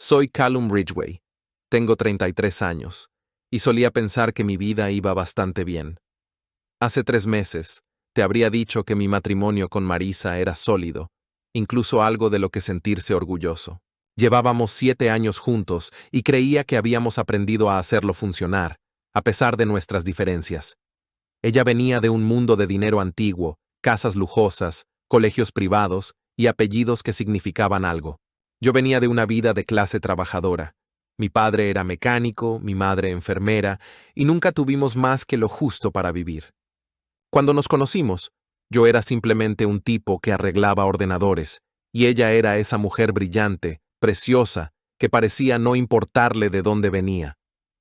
Soy Callum Ridgway. Tengo 33 años, y solía pensar que mi vida iba bastante bien. Hace 3 meses, te habría dicho que mi matrimonio con Marisa era sólido, incluso algo de lo que sentirse orgulloso. Llevábamos 7 años juntos y creía que habíamos aprendido a hacerlo funcionar, a pesar de nuestras diferencias. Ella venía de un mundo de dinero antiguo, casas lujosas, colegios privados y apellidos que significaban algo. Yo venía de una vida de clase trabajadora. Mi padre era mecánico, mi madre enfermera, y nunca tuvimos más que lo justo para vivir. Cuando nos conocimos, yo era simplemente un tipo que arreglaba ordenadores, y ella era esa mujer brillante, preciosa, que parecía no importarle de dónde venía.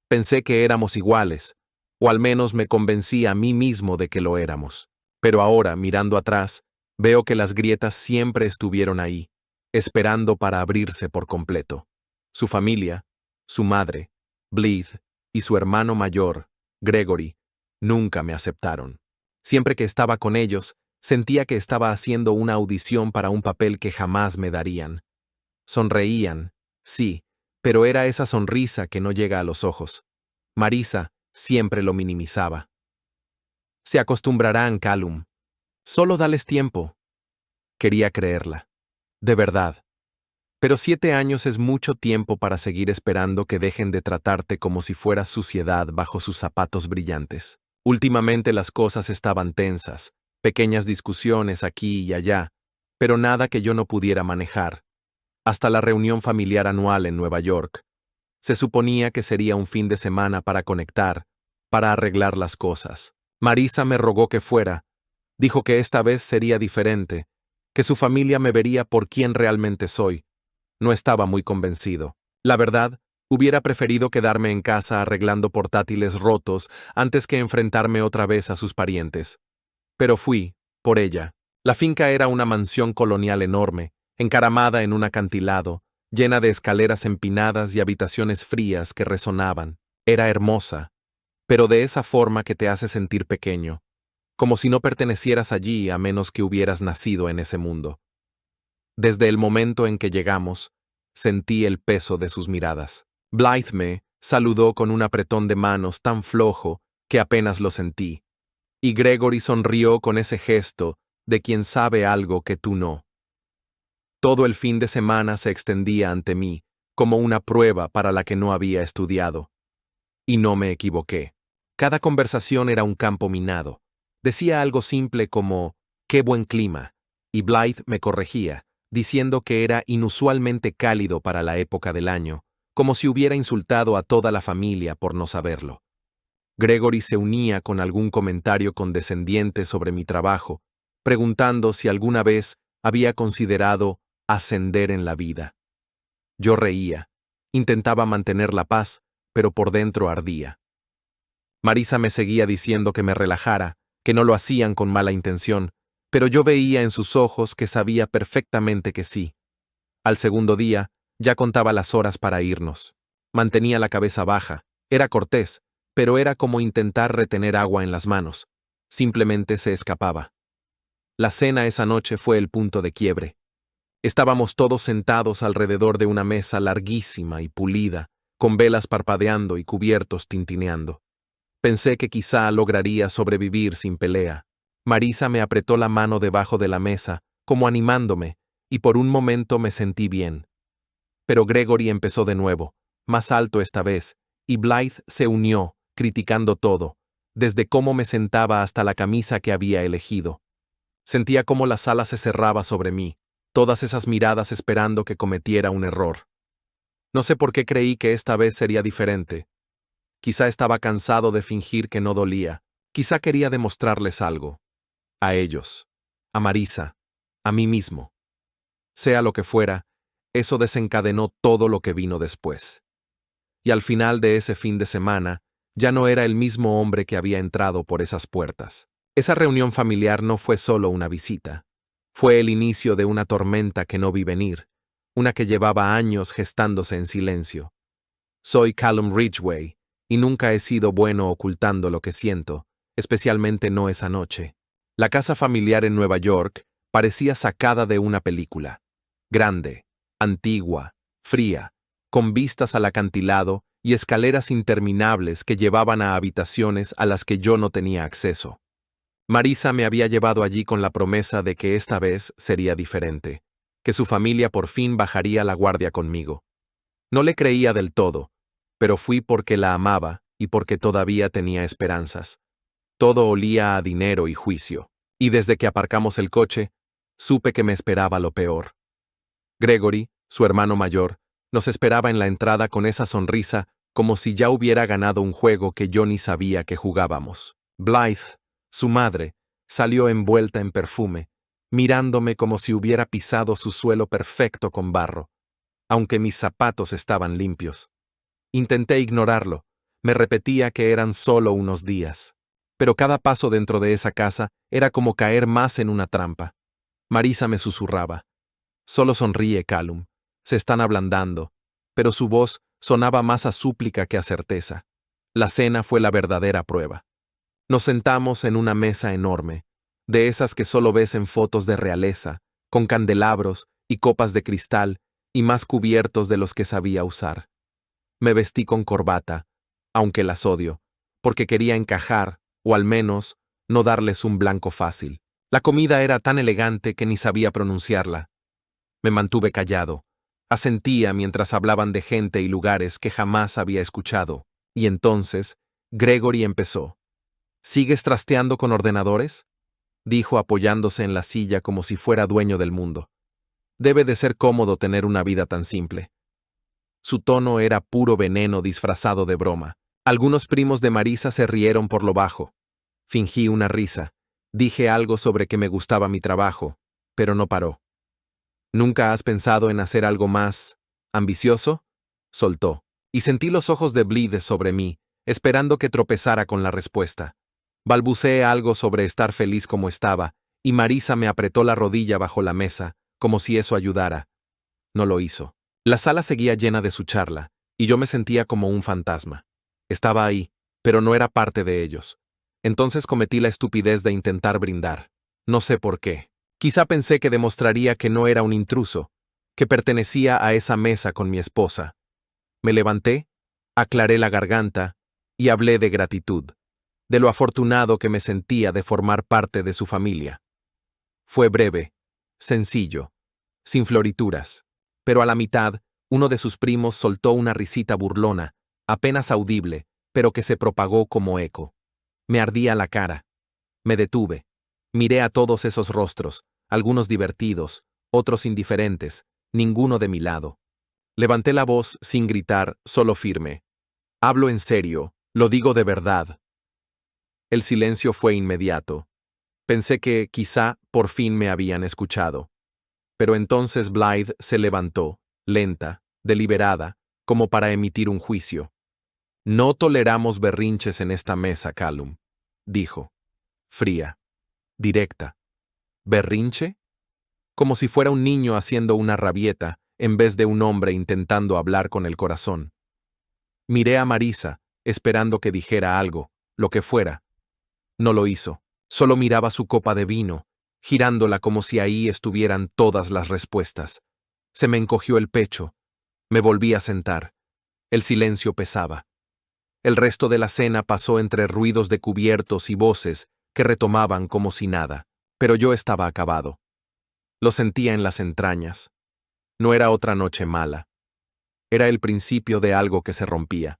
Pensé que éramos iguales, o al menos me convencí a mí mismo de que lo éramos. Pero ahora, mirando atrás, veo que las grietas siempre estuvieron ahí, esperando para abrirse por completo. Su familia, su madre, Blythe, y su hermano mayor, Gregory, nunca me aceptaron. Siempre que estaba con ellos, sentía que estaba haciendo una audición para un papel que jamás me darían. Sonreían, sí, pero era esa sonrisa que no llega a los ojos. Marisa siempre lo minimizaba. Se acostumbrarán, Callum. Solo dales tiempo. Quería creerla. De verdad. Pero 7 años es mucho tiempo para seguir esperando que dejen de tratarte como si fueras suciedad bajo sus zapatos brillantes. Últimamente las cosas estaban tensas, pequeñas discusiones aquí y allá, pero nada que yo no pudiera manejar. Hasta la reunión familiar anual en Nueva York. Se suponía que sería un fin de semana para conectar, para arreglar las cosas. Marisa me rogó que fuera. Dijo que esta vez sería diferente, que su familia me vería por quien realmente soy. No estaba muy convencido. La verdad, hubiera preferido quedarme en casa arreglando portátiles rotos antes que enfrentarme otra vez a sus parientes. Pero fui, por ella. La finca era una mansión colonial enorme, encaramada en un acantilado, llena de escaleras empinadas y habitaciones frías que resonaban. Era hermosa, pero de esa forma que te hace sentir pequeño, como si no pertenecieras allí a menos que hubieras nacido en ese mundo. Desde el momento en que llegamos, sentí el peso de sus miradas. Blythe me saludó con un apretón de manos tan flojo que apenas lo sentí, y Gregory sonrió con ese gesto de quien sabe algo que tú no. Todo el fin de semana se extendía ante mí, como una prueba para la que no había estudiado. Y no me equivoqué. Cada conversación era un campo minado. Decía algo simple como, «¡Qué buen clima!», y Blythe me corregía, diciendo que era inusualmente cálido para la época del año, como si hubiera insultado a toda la familia por no saberlo. Gregory se unía con algún comentario condescendiente sobre mi trabajo, preguntando si alguna vez había considerado ascender en la vida. Yo reía, intentaba mantener la paz, pero por dentro ardía. Marisa me seguía diciendo que me relajara, que no lo hacían con mala intención, pero yo veía en sus ojos que sabía perfectamente que sí. Al segundo día, ya contaba las horas para irnos. Mantenía la cabeza baja, era cortés, pero era como intentar retener agua en las manos. Simplemente se escapaba. La cena esa noche fue el punto de quiebre. Estábamos todos sentados alrededor de una mesa larguísima y pulida, con velas parpadeando y cubiertos tintineando. Pensé que quizá lograría sobrevivir sin pelea. Marisa me apretó la mano debajo de la mesa, como animándome, y por un momento me sentí bien. Pero Gregory empezó de nuevo, más alto esta vez, y Blythe se unió, criticando todo, desde cómo me sentaba hasta la camisa que había elegido. Sentía cómo la sala se cerraba sobre mí, todas esas miradas esperando que cometiera un error. No sé por qué creí que esta vez sería diferente. Quizá estaba cansado de fingir que no dolía, quizá quería demostrarles algo. A ellos, a Marisa, a mí mismo. Sea lo que fuera, eso desencadenó todo lo que vino después. Y al final de ese fin de semana, ya no era el mismo hombre que había entrado por esas puertas. Esa reunión familiar no fue solo una visita. Fue el inicio de una tormenta que no vi venir, una que llevaba años gestándose en silencio. Soy Callum Ridgway, y nunca he sido bueno ocultando lo que siento, especialmente no esa noche. La casa familiar en Nueva York parecía sacada de una película. Grande, antigua, fría, con vistas al acantilado y escaleras interminables que llevaban a habitaciones a las que yo no tenía acceso. Marisa me había llevado allí con la promesa de que esta vez sería diferente, que su familia por fin bajaría la guardia conmigo. No le creía del todo, pero fui porque la amaba y porque todavía tenía esperanzas. Todo olía a dinero y juicio, y desde que aparcamos el coche, supe que me esperaba lo peor. Gregory, su hermano mayor, nos esperaba en la entrada con esa sonrisa como si ya hubiera ganado un juego que yo ni sabía que jugábamos. Blythe, su madre, salió envuelta en perfume, mirándome como si hubiera pisado su suelo perfecto con barro, aunque mis zapatos estaban limpios. Intenté ignorarlo, me repetía que eran solo unos días. Pero cada paso dentro de esa casa era como caer más en una trampa. Marisa me susurraba: «Solo sonríe, Callum, se están ablandando», pero su voz sonaba más a súplica que a certeza. La cena fue la verdadera prueba. Nos sentamos en una mesa enorme, de esas que solo ves en fotos de realeza, con candelabros y copas de cristal y más cubiertos de los que sabía usar. Me vestí con corbata, aunque las odio, porque quería encajar, o al menos no darles un blanco fácil. La comida era tan elegante que ni sabía pronunciarla. Me mantuve callado, asentía mientras hablaban de gente y lugares que jamás había escuchado, y entonces Gregory empezó. «¿Sigues trasteando con ordenadores?», dijo apoyándose en la silla como si fuera dueño del mundo. «Debe de ser cómodo tener una vida tan simple». Su tono era puro veneno disfrazado de broma. Algunos primos de Marisa se rieron por lo bajo. Fingí una risa. Dije algo sobre que me gustaba mi trabajo, pero no paró. «¿Nunca has pensado en hacer algo más ambicioso?», soltó, y sentí los ojos de Blythe sobre mí, esperando que tropezara con la respuesta. Balbuceé algo sobre estar feliz como estaba, y Marisa me apretó la rodilla bajo la mesa, como si eso ayudara. No lo hizo. La sala seguía llena de su charla, y yo me sentía como un fantasma. Estaba ahí, pero no era parte de ellos. Entonces cometí la estupidez de intentar brindar. No sé por qué. Quizá pensé que demostraría que no era un intruso, que pertenecía a esa mesa con mi esposa. Me levanté, aclaré la garganta y hablé de gratitud, de lo afortunado que me sentía de formar parte de su familia. Fue breve, sencillo, sin florituras, pero a la mitad, uno de sus primos soltó una risita burlona, apenas audible, pero que se propagó como eco. Me ardía la cara. Me detuve. Miré a todos esos rostros, algunos divertidos, otros indiferentes, ninguno de mi lado. Levanté la voz sin gritar, solo firme. «Hablo en serio, lo digo de verdad». El silencio fue inmediato. Pensé que, quizá, por fin me habían escuchado. Pero entonces Blythe se levantó, lenta, deliberada, como para emitir un juicio. «No toleramos berrinches en esta mesa, Callum», dijo. Fría. Directa. ¿Berrinche? Como si fuera un niño haciendo una rabieta, en vez de un hombre intentando hablar con el corazón. Miré a Marisa, esperando que dijera algo, lo que fuera. No lo hizo. Solo miraba su copa de vino, girándola como si ahí estuvieran todas las respuestas. Se me encogió el pecho. Me volví a sentar. El silencio pesaba. El resto de la cena pasó entre ruidos de cubiertos y voces que retomaban como si nada, pero yo estaba acabado. Lo sentía en las entrañas. No era otra noche mala. Era el principio de algo que se rompía.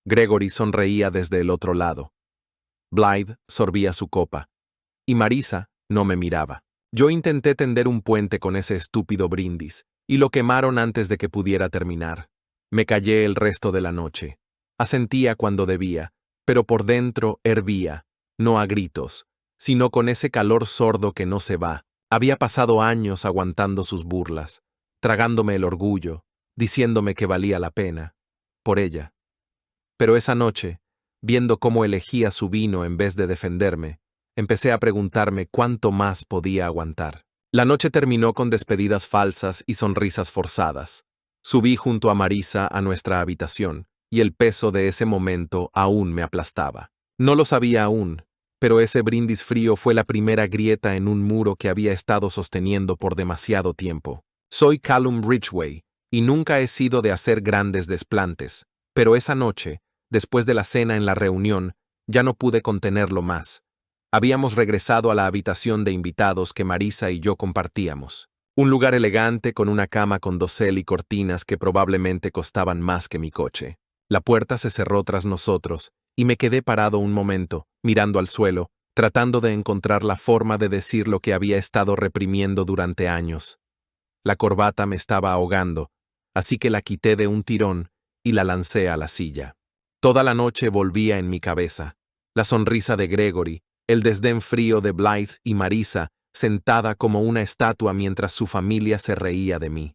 Gregory sonreía desde el otro lado. Blythe sorbía su copa. Y Marisa no me miraba. Yo intenté tender un puente con ese estúpido brindis, y lo quemaron antes de que pudiera terminar. Me callé el resto de la noche. Asentía cuando debía, pero por dentro hervía, no a gritos, sino con ese calor sordo que no se va. Había pasado años aguantando sus burlas, tragándome el orgullo, diciéndome que valía la pena, por ella. Pero esa noche, viendo cómo elegía su vino en vez de defenderme, empecé a preguntarme cuánto más podía aguantar. La noche terminó con despedidas falsas y sonrisas forzadas. Subí junto a Marisa a nuestra habitación, y el peso de ese momento aún me aplastaba. No lo sabía aún, pero ese brindis frío fue la primera grieta en un muro que había estado sosteniendo por demasiado tiempo. Soy Callum Ridgway, y nunca he sido de hacer grandes desplantes, pero esa noche, después de la cena en la reunión, ya no pude contenerlo más. Habíamos regresado a la habitación de invitados que Marisa y yo compartíamos. Un lugar elegante con una cama con dosel y cortinas que probablemente costaban más que mi coche. La puerta se cerró tras nosotros, y me quedé parado un momento, mirando al suelo, tratando de encontrar la forma de decir lo que había estado reprimiendo durante años. La corbata me estaba ahogando, así que la quité de un tirón y la lancé a la silla. Toda la noche volvía en mi cabeza. La sonrisa de Gregory, el desdén frío de Blythe y Marisa, sentada como una estatua mientras su familia se reía de mí.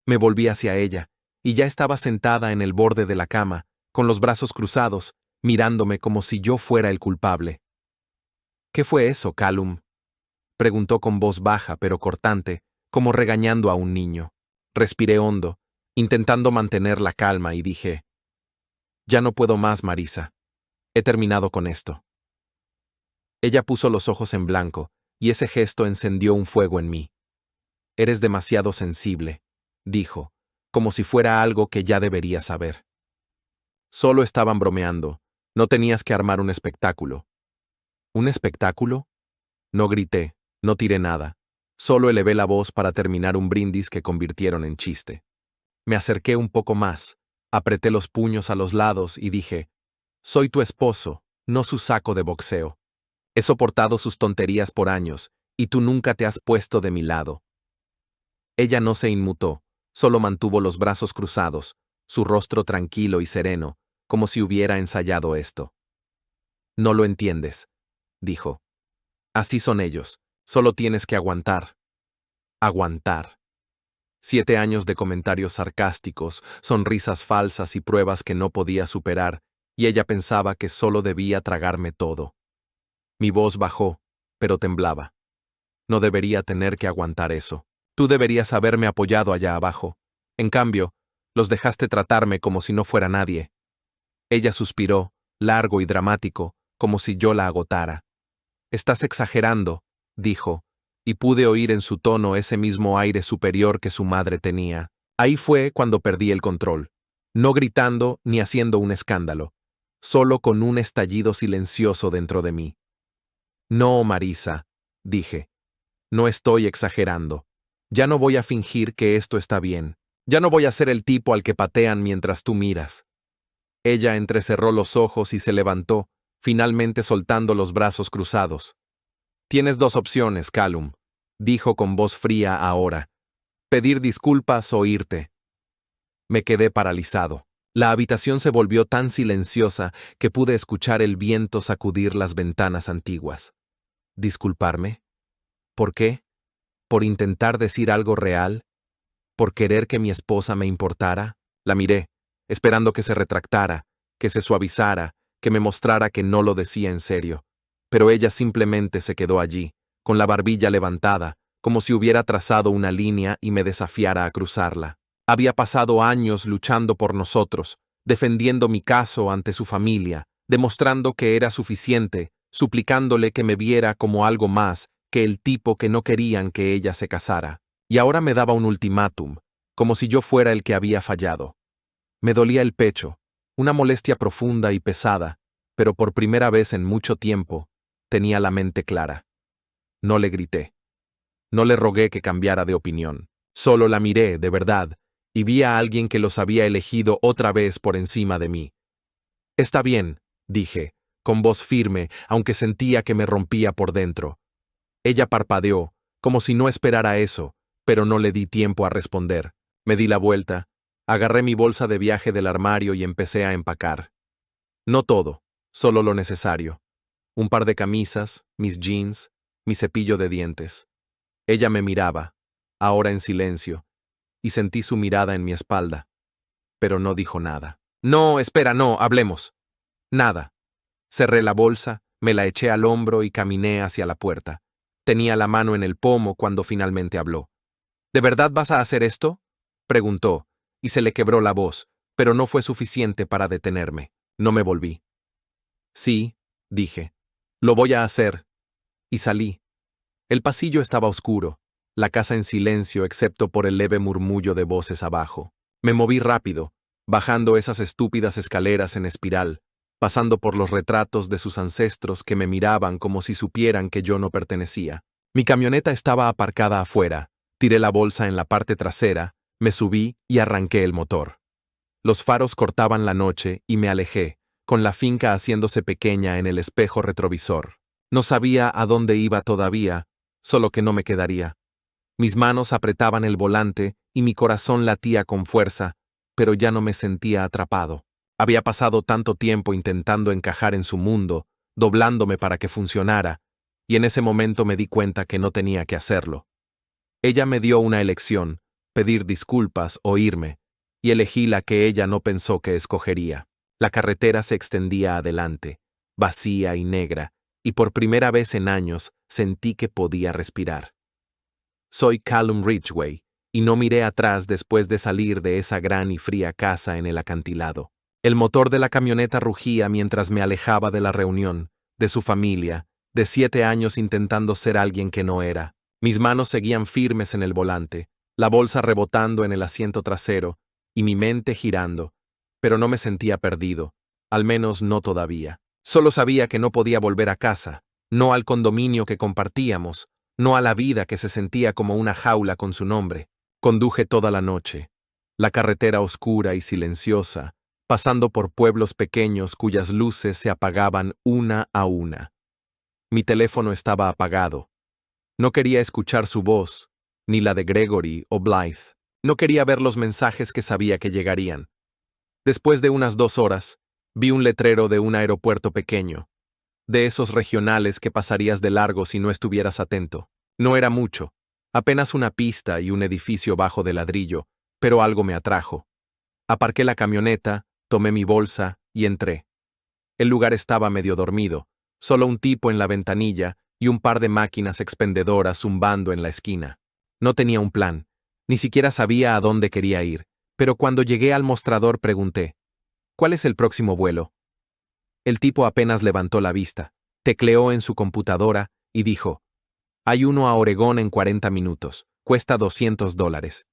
Me volví hacia ella, y ya estaba sentada en el borde de la cama, con los brazos cruzados, mirándome como si yo fuera el culpable. ¿Qué fue eso, Callum?, preguntó con voz baja pero cortante, como regañando a un niño. Respiré hondo, intentando mantener la calma, y dije: «Ya no puedo más, Marisa. He terminado con esto». Ella puso los ojos en blanco, y ese gesto encendió un fuego en mí. «Eres demasiado sensible», dijo, como si fuera algo que ya debería saber. Solo estaban bromeando, no tenías que armar un espectáculo. ¿Un espectáculo? No grité, no tiré nada, solo elevé la voz para terminar un brindis que convirtieron en chiste. Me acerqué un poco más, apreté los puños a los lados y dije: «Soy tu esposo, no su saco de boxeo. He soportado sus tonterías por años, y tú nunca te has puesto de mi lado». Ella no se inmutó, solo mantuvo los brazos cruzados, su rostro tranquilo y sereno, como si hubiera ensayado esto. «No lo entiendes», dijo. «Así son ellos, solo tienes que aguantar». Aguantar. 7 años de comentarios sarcásticos, sonrisas falsas y pruebas que no podía superar, y ella pensaba que solo debía tragarme todo. Mi voz bajó, pero temblaba. No debería tener que aguantar eso. Tú deberías haberme apoyado allá abajo. En cambio, los dejaste tratarme como si no fuera nadie. Ella suspiró, largo y dramático, como si yo la agotara. «Estás exagerando», dijo, y pude oír en su tono ese mismo aire superior que su madre tenía. Ahí fue cuando perdí el control, no gritando ni haciendo un escándalo, solo con un estallido silencioso dentro de mí. «No, Marisa», dije, «no estoy exagerando. Ya no voy a fingir que esto está bien. Ya no voy a ser el tipo al que patean mientras tú miras». Ella entrecerró los ojos y se levantó, finalmente soltando los brazos cruzados. «Tienes 2 opciones, Callum», dijo con voz fría ahora: «pedir disculpas o irte». Me quedé paralizado. La habitación se volvió tan silenciosa que pude escuchar el viento sacudir las ventanas antiguas. ¿Disculparme? ¿Por qué? ¿Por intentar decir algo real? ¿Por querer que mi esposa me importara? La miré, esperando que se retractara, que se suavizara, que me mostrara que no lo decía en serio. Pero ella simplemente se quedó allí, con la barbilla levantada, como si hubiera trazado una línea y me desafiara a cruzarla. Había pasado años luchando por nosotros, defendiendo mi caso ante su familia, demostrando que era suficiente, suplicándole que me viera como algo más que el tipo que no querían que ella se casara. Y ahora me daba un ultimátum, como si yo fuera el que había fallado. Me dolía el pecho, una molestia profunda y pesada, pero por primera vez en mucho tiempo, tenía la mente clara. No le grité. No le rogué que cambiara de opinión. Solo la miré, de verdad, y vi a alguien que los había elegido otra vez por encima de mí. «Está bien», dije, con voz firme, aunque sentía que me rompía por dentro. Ella parpadeó, como si no esperara eso, pero no le di tiempo a responder. Me di la vuelta, agarré mi bolsa de viaje del armario y empecé a empacar. No todo, solo lo necesario. Un par de camisas, mis jeans, mi cepillo de dientes. Ella me miraba, ahora en silencio, y sentí su mirada en mi espalda, pero no dijo nada. «No, espera, no, hablemos». Nada. Cerré la bolsa, me la eché al hombro y caminé hacia la puerta. Tenía la mano en el pomo cuando finalmente habló. «¿De verdad vas a hacer esto?», preguntó, y se le quebró la voz, pero no fue suficiente para detenerme. No me volví. «Sí», dije, «lo voy a hacer». Y salí. El pasillo estaba oscuro. la casa en silencio excepto por el leve murmullo de voces abajo. Me moví rápido, bajando esas estúpidas escaleras en espiral, pasando por los retratos de sus ancestros que me miraban como si supieran que yo no pertenecía. Mi camioneta estaba aparcada afuera, tiré la bolsa en la parte trasera, me subí y arranqué el motor. Los faros cortaban la noche y me alejé, con la finca haciéndose pequeña en el espejo retrovisor. No sabía a dónde iba todavía, solo que no me quedaría. Mis manos apretaban el volante y mi corazón latía con fuerza, pero ya no me sentía atrapado. Había pasado tanto tiempo intentando encajar en su mundo, doblándome para que funcionara, y en ese momento me di cuenta que no tenía que hacerlo. Ella me dio una elección, pedir disculpas o irme, y elegí la que ella no pensó que escogería. La carretera se extendía adelante, vacía y negra, y por primera vez en años sentí que podía respirar. Soy Callum Ridgway, y no miré atrás después de salir de esa gran y fría casa en el acantilado. El motor de la camioneta rugía mientras me alejaba de la reunión, de su familia, de 7 años intentando ser alguien que no era. Mis manos seguían firmes en el volante, la bolsa rebotando en el asiento trasero, y mi mente girando, pero no me sentía perdido, al menos no todavía. Solo sabía que no podía volver a casa, no al condominio que compartíamos, no a la vida que se sentía como una jaula con su nombre. Conduje toda la noche, la carretera oscura y silenciosa, pasando por pueblos pequeños cuyas luces se apagaban una a una. Mi teléfono estaba apagado. No quería escuchar su voz, ni la de Gregory o Blythe. No quería ver los mensajes que sabía que llegarían. Después de unas 2 horas, vi un letrero de un aeropuerto pequeño, de esos regionales que pasarías de largo si no estuvieras atento. No era mucho, apenas una pista y un edificio bajo de ladrillo, pero algo me atrajo. Aparqué la camioneta, tomé mi bolsa y entré. El lugar estaba medio dormido, solo un tipo en la ventanilla y un par de máquinas expendedoras zumbando en la esquina. No tenía un plan, ni siquiera sabía a dónde quería ir, pero cuando llegué al mostrador pregunté, ¿cuál es el próximo vuelo? El tipo apenas levantó la vista, tecleó en su computadora y dijo, hay uno a Oregón en 40 minutos, cuesta $200.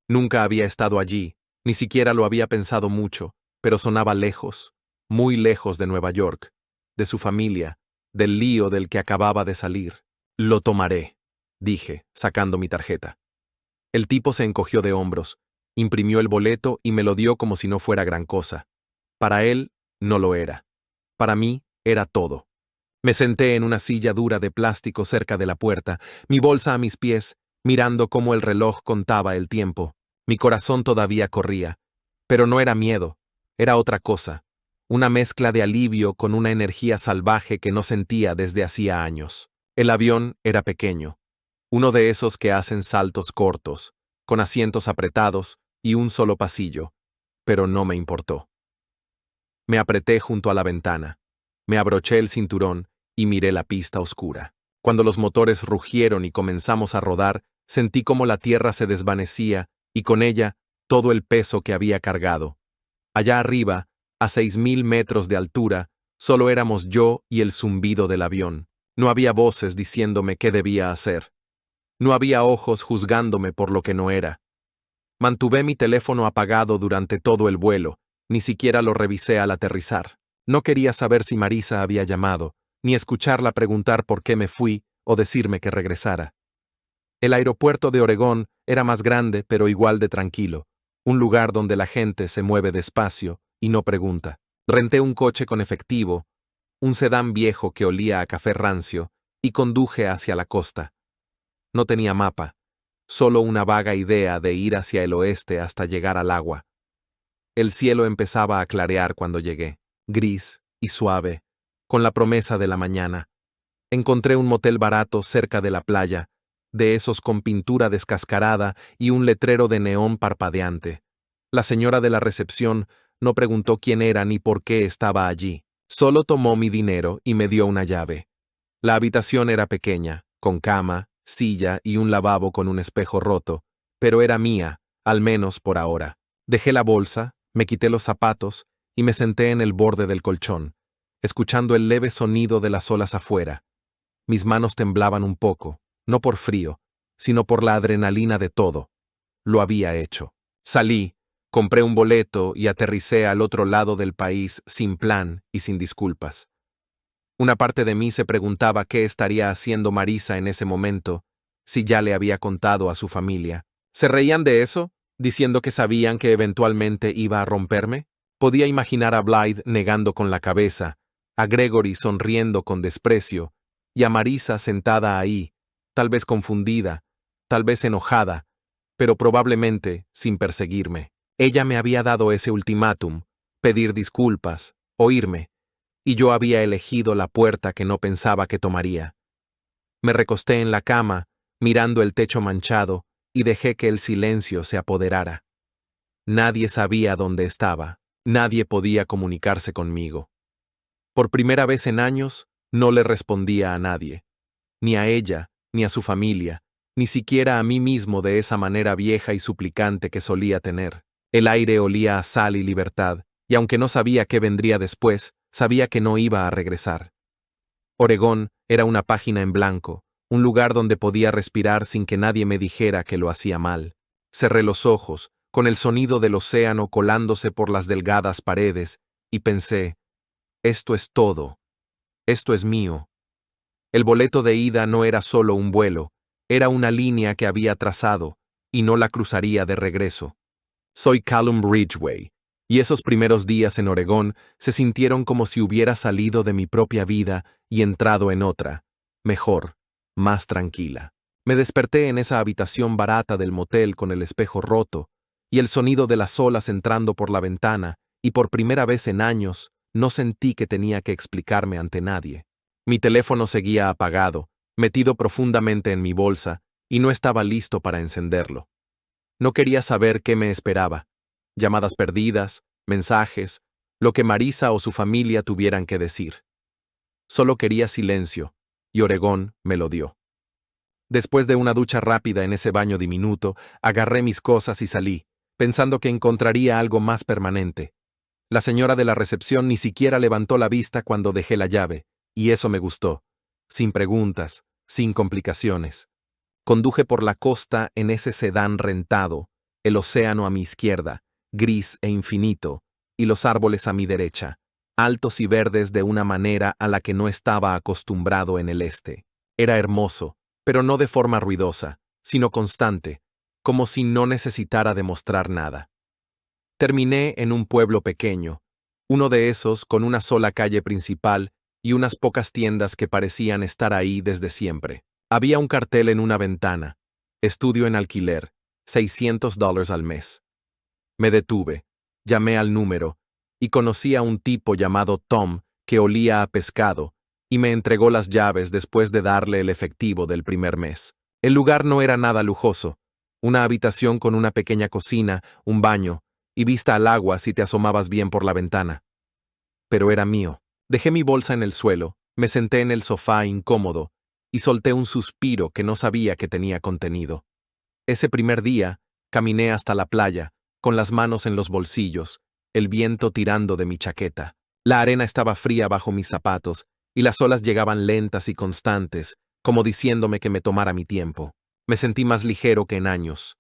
Nunca había estado allí, ni siquiera lo había pensado mucho, pero sonaba lejos, muy lejos de Nueva York, de su familia, del lío del que acababa de salir. Lo tomaré, dije, sacando mi tarjeta. El tipo se encogió de hombros, imprimió el boleto y me lo dio como si no fuera gran cosa. Para él, no lo era. Para mí, era todo. Me senté en una silla dura de plástico cerca de la puerta, mi bolsa a mis pies, mirando cómo el reloj contaba el tiempo. Mi corazón todavía corría. Pero no era miedo, era otra cosa. Una mezcla de alivio con una energía salvaje que no sentía desde hacía años. El avión era pequeño. Uno de esos que hacen saltos cortos, con asientos apretados y un solo pasillo, pero no me importó. Me apreté junto a la ventana, me abroché el cinturón y miré la pista oscura. Cuando los motores rugieron y comenzamos a rodar, sentí como la tierra se desvanecía y con ella todo el peso que había cargado. Allá arriba, a 6.000 metros de altura, solo éramos yo y el zumbido del avión. No había voces diciéndome qué debía hacer. No había ojos juzgándome por lo que no era. Mantuve mi teléfono apagado durante todo el vuelo, ni siquiera lo revisé al aterrizar. No quería saber si Marisa había llamado, ni escucharla preguntar por qué me fui o decirme que regresara. El aeropuerto de Oregón era más grande pero igual de tranquilo, un lugar donde la gente se mueve despacio y no pregunta. Renté un coche con efectivo, un sedán viejo que olía a café rancio, y conduje hacia la costa. No tenía mapa, solo una vaga idea de ir hacia el oeste hasta llegar al agua. El cielo empezaba a clarear cuando llegué, gris y suave, con la promesa de la mañana. Encontré un motel barato cerca de la playa, de esos con pintura descascarada y un letrero de neón parpadeante. La señora de la recepción no preguntó quién era ni por qué estaba allí. Solo tomó mi dinero y me dio una llave. La habitación era pequeña, con cama, silla y un lavabo con un espejo roto, pero era mía, al menos por ahora. Dejé la bolsa, me quité los zapatos y me senté en el borde del colchón, escuchando el leve sonido de las olas afuera. Mis manos temblaban un poco, no por frío, sino por la adrenalina de todo. Lo había hecho. Salí, compré un boleto y aterricé al otro lado del país sin plan y sin disculpas. Una parte de mí se preguntaba qué estaría haciendo Marisa en ese momento, si ya le había contado a su familia. ¿Se reían de eso, diciendo que sabían que eventualmente iba a romperme? Podía imaginar a Blythe negando con la cabeza, a Gregory sonriendo con desprecio, y a Marisa sentada ahí, tal vez confundida, tal vez enojada, pero probablemente sin perseguirme. Ella me había dado ese ultimátum, pedir disculpas, oírme, y yo había elegido la puerta que no pensaba que tomaría. Me recosté en la cama, mirando el techo manchado, y dejé que el silencio se apoderara. Nadie sabía dónde estaba, nadie podía comunicarse conmigo. Por primera vez en años, no le respondía a nadie, ni a ella, ni a su familia, ni siquiera a mí mismo de esa manera vieja y suplicante que solía tener. El aire olía a sal y libertad, y aunque no sabía qué vendría después, sabía que no iba a regresar. Oregón era una página en blanco, un lugar donde podía respirar sin que nadie me dijera que lo hacía mal. Cerré los ojos, con el sonido del océano colándose por las delgadas paredes, y pensé, esto es todo, esto es mío. El boleto de ida no era solo un vuelo, era una línea que había trazado, y no la cruzaría de regreso. Soy Callum Ridgway, y esos primeros días en Oregón se sintieron como si hubiera salido de mi propia vida y entrado en otra, mejor, más tranquila. Me desperté en esa habitación barata del motel con el espejo roto, y el sonido de las olas entrando por la ventana, y por primera vez en años, no sentí que tenía que explicarme ante nadie. Mi teléfono seguía apagado, metido profundamente en mi bolsa, y no estaba listo para encenderlo. No quería saber qué me esperaba. Llamadas perdidas, mensajes, lo que Marisa o su familia tuvieran que decir. Solo quería silencio, y Oregón me lo dio. Después de una ducha rápida en ese baño diminuto, agarré mis cosas y salí, pensando que encontraría algo más permanente. La señora de la recepción ni siquiera levantó la vista cuando dejé la llave, y eso me gustó. Sin preguntas, sin complicaciones. Conduje por la costa en ese sedán rentado, el océano a mi izquierda, gris e infinito, y los árboles a mi derecha, altos y verdes de una manera a la que no estaba acostumbrado en el este. Era hermoso, pero no de forma ruidosa, sino constante, como si no necesitara demostrar nada. Terminé en un pueblo pequeño, uno de esos con una sola calle principal y unas pocas tiendas que parecían estar ahí desde siempre. Había un cartel en una ventana, estudio en alquiler, $600 al mes. Me detuve, llamé al número, y conocí a un tipo llamado Tom que olía a pescado, y me entregó las llaves después de darle el efectivo del primer mes. El lugar no era nada lujoso, una habitación con una pequeña cocina, un baño, y vista al agua si te asomabas bien por la ventana. Pero era mío. Dejé mi bolsa en el suelo, me senté en el sofá incómodo, y solté un suspiro que no sabía que tenía contenido. Ese primer día, caminé hasta la playa, con las manos en los bolsillos, el viento tirando de mi chaqueta. La arena estaba fría bajo mis zapatos, y las olas llegaban lentas y constantes, como diciéndome que me tomara mi tiempo. Me sentí más ligero que en años,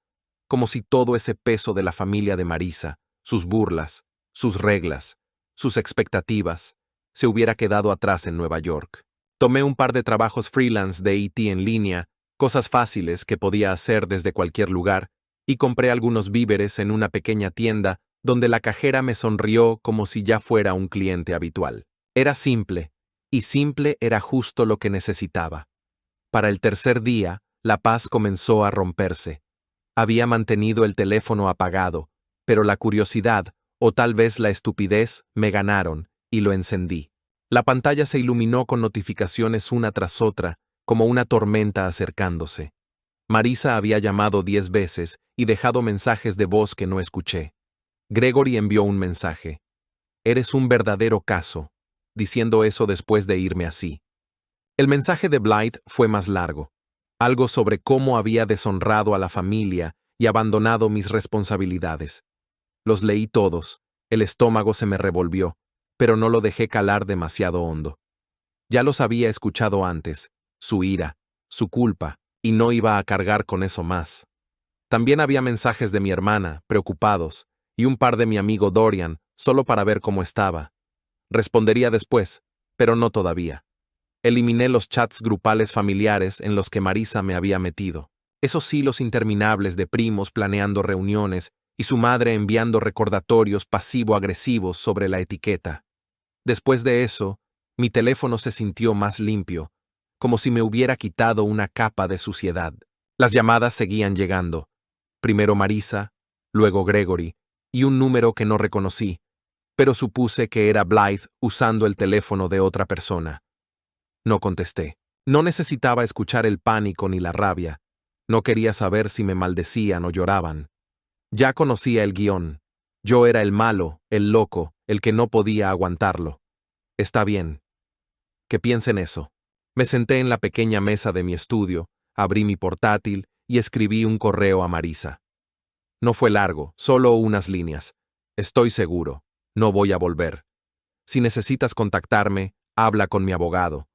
como si todo ese peso de la familia de Marisa, sus burlas, sus reglas, sus expectativas, se hubiera quedado atrás en Nueva York. Tomé un par de trabajos freelance de IT en línea, cosas fáciles que podía hacer desde cualquier lugar, y compré algunos víveres en una pequeña tienda donde la cajera me sonrió como si ya fuera un cliente habitual. Era simple, y simple era justo lo que necesitaba. Para el tercer día, la paz comenzó a romperse. Había mantenido el teléfono apagado, pero la curiosidad, o tal vez la estupidez, me ganaron, y lo encendí. La pantalla se iluminó con notificaciones una tras otra, como una tormenta acercándose. Marisa había llamado 10 veces y dejado mensajes de voz que no escuché. Gregory envió un mensaje. «Eres un verdadero caso», diciendo eso después de irme así. El mensaje de Blythe fue más largo. Algo sobre cómo había deshonrado a la familia y abandonado mis responsabilidades. Los leí todos, el estómago se me revolvió, pero no lo dejé calar demasiado hondo. Ya los había escuchado antes, su ira, su culpa, y no iba a cargar con eso más. También había mensajes de mi hermana, preocupados, y un par de mi amigo Dorian, solo para ver cómo estaba. Respondería después, pero no todavía. Eliminé los chats grupales familiares en los que Marisa me había metido. Esos hilos interminables de primos planeando reuniones y su madre enviando recordatorios pasivo-agresivos sobre la etiqueta. Después de eso, mi teléfono se sintió más limpio, como si me hubiera quitado una capa de suciedad. Las llamadas seguían llegando. Primero Marisa, luego Gregory, y un número que no reconocí, pero supuse que era Blythe usando el teléfono de otra persona. No contesté. No necesitaba escuchar el pánico ni la rabia. No quería saber si me maldecían o lloraban. Ya conocía el guión. Yo era el malo, el loco, el que no podía aguantarlo. Está bien. Que piensen eso. Me senté en la pequeña mesa de mi estudio, abrí mi portátil y escribí un correo a Marisa. No fue largo, solo unas líneas. Estoy seguro. No voy a volver. Si necesitas contactarme, habla con mi abogado.